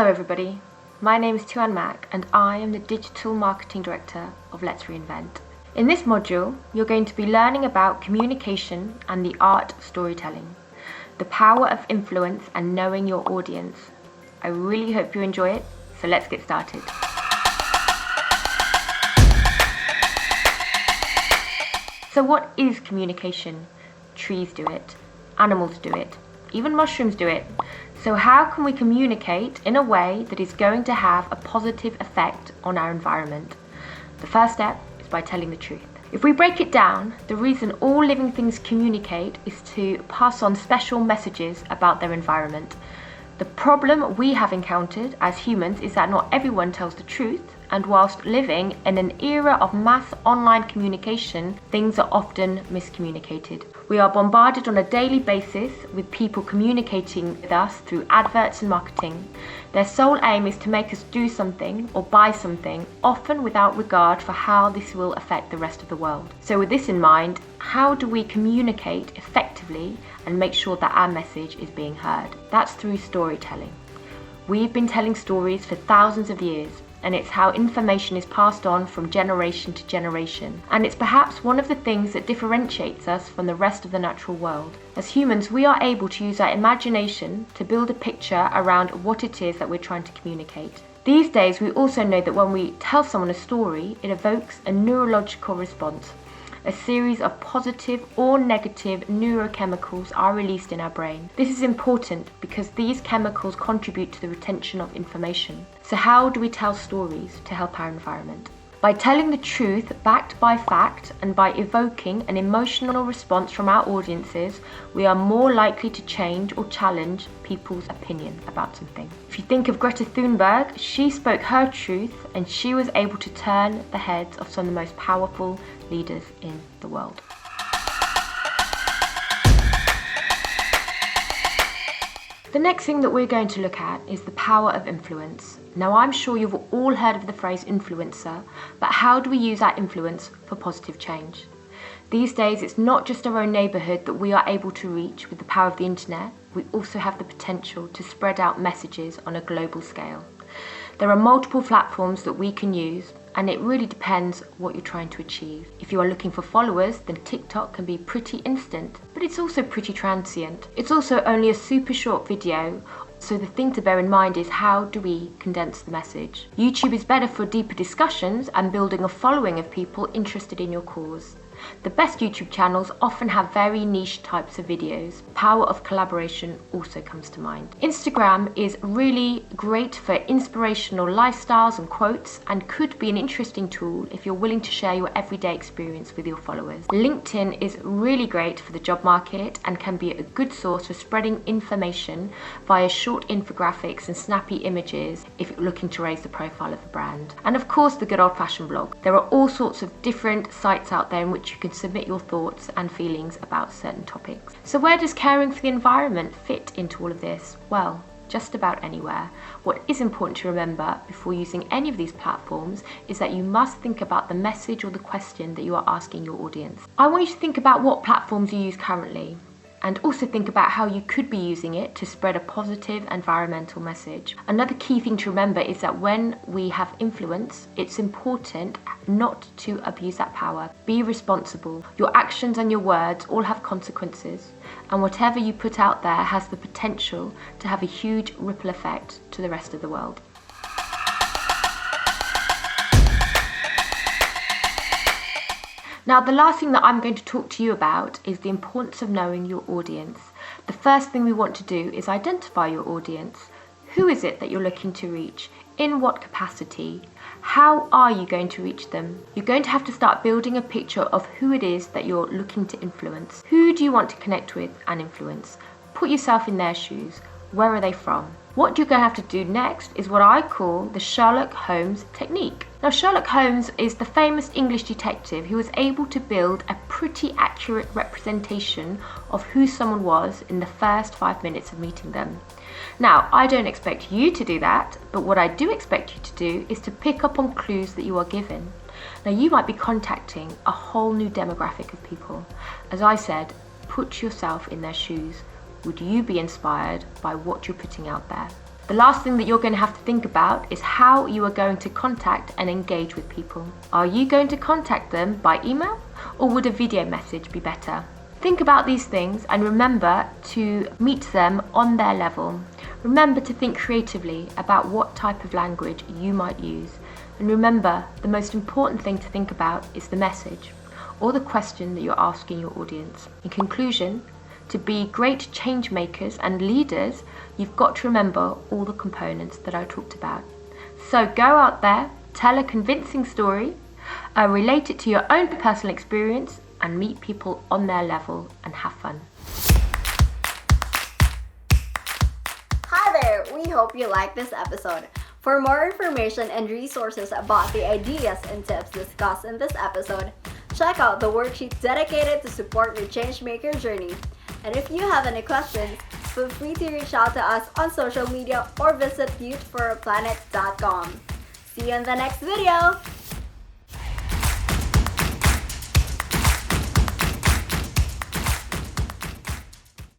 everybody, my name is Tuanne and I am the Digital Marketing Director of Let's Reinvent. In this module, you're going to be learning about communication and the art of storytelling, the power of influence and knowing your audience. I really hope you enjoy it, so let's get started. So what is communication? Trees do it, animals do it, even mushrooms do it. So how can we communicate in a way that is going to have a positive effect on our environment? The first step is by telling the truth. If we break it down, the reason all living things communicate is to pass on special messages about their environment. The problem we have encountered as humans is that not everyone tells the truth, and whilst living in an era of mass online communication, things are often miscommunicated. We are bombarded on a daily basis with people communicating with us through adverts and marketing. Their sole aim is to make us do something or buy something, often without regard for how this will affect the rest of the world. So with this in mind, how do we communicate effectively and make sure that our message is being heard? That's through storytelling. We've been telling stories for thousands of years, and it's how information is passed on from generation to generation. And it's perhaps one of the things that differentiates us from the rest of the natural world. As humans, we are able to use our imagination to build a picture around what it is that we're trying to communicate. These days, we also know that when we tell someone a story, it evokes a neurological response. A series of positive or negative neurochemicals are released in our brain. This is important because these chemicals contribute to the retention of information. So how do we tell stories to help our environment? By telling the truth backed by fact and by evoking an emotional response from our audiences, we are more likely to change or challenge people's opinion about something. If you think of Greta Thunberg, she spoke her truth and she was able to turn the heads of some of the most powerful leaders in the world. The next thing that we're going to look at is the power of influence. Now, I'm sure you've all heard of the phrase influencer, but how do we use our influence for positive change? These days, it's not just our own neighbourhood that we are able to reach with the power of the internet. We also have the potential to spread out messages on a global scale. There are multiple platforms that we can use, and it really depends what you're trying to achieve. If you are looking for followers, then TikTok can be pretty instant, but it's also pretty transient. It's also only a super short video, so the thing to bear in mind is how do we condense the message? YouTube is better for deeper discussions and building a following of people interested in your cause. The best YouTube channels often have very niche types of videos. Power of collaboration also comes to mind. Instagram is really great for inspirational lifestyles and quotes and could be an interesting tool if you're willing to share your everyday experience with your followers. LinkedIn is really great for the job market and can be a good source for spreading information via short infographics and snappy images if you're looking to raise the profile of a brand. And of course, the good old-fashioned blog. There are all sorts of different sites out there in which you can submit your thoughts and feelings about certain topics. So where does caring for the environment fit into all of this? Well, just about anywhere. What is important to remember before using any of these platforms is that you must think about the message or the question that you are asking your audience. I want you to think about what platforms you use currently, and also think about how you could be using it to spread a positive environmental message. Another key thing to remember is that when we have influence, it's important not to abuse that power. Be responsible. Your actions and your words all have consequences, and whatever you put out there has the potential to have a huge ripple effect to the rest of the world. Now, the last thing that I'm going to talk to you about is the importance of knowing your audience. The first thing we want to do is identify your audience. Who is it that you're looking to reach? In what capacity? How are you going to reach them? You're going to have to start building a picture of who it is that you're looking to influence. Who do you want to connect with and influence? Put yourself in their shoes. Where are they from? What you're going to have to do next is what I call the Sherlock Holmes technique. Now, Sherlock Holmes is the famous English detective who was able to build a pretty accurate representation of who someone was in the first 5 minutes of meeting them. Now, I don't expect you to do that, but what I do expect you to do is to pick up on clues that you are given. Now, you might be contacting a whole new demographic of people. As I said, put yourself in their shoes. Would you be inspired by what you're putting out there? The last thing that you're going to have to think about is how you are going to contact and engage with people. Are you going to contact them by email, or would a video message be better? Think about these things and remember to meet them on their level. Remember to think creatively about what type of language you might use. And remember, the most important thing to think about is the message or the question that you're asking your audience. In conclusion, to be great change makers and leaders, you've got to remember all the components that I talked about. So go out there, tell a convincing story, relate it to your own personal experience, and meet people on their level and have fun. Hi there! We hope you liked this episode. For more information and resources about the ideas and tips discussed in this episode, check out the worksheet dedicated to support your changemaker journey. And if you have any questions, feel free to reach out to us on social media or visit youthforaplanet.com. See you in the next video!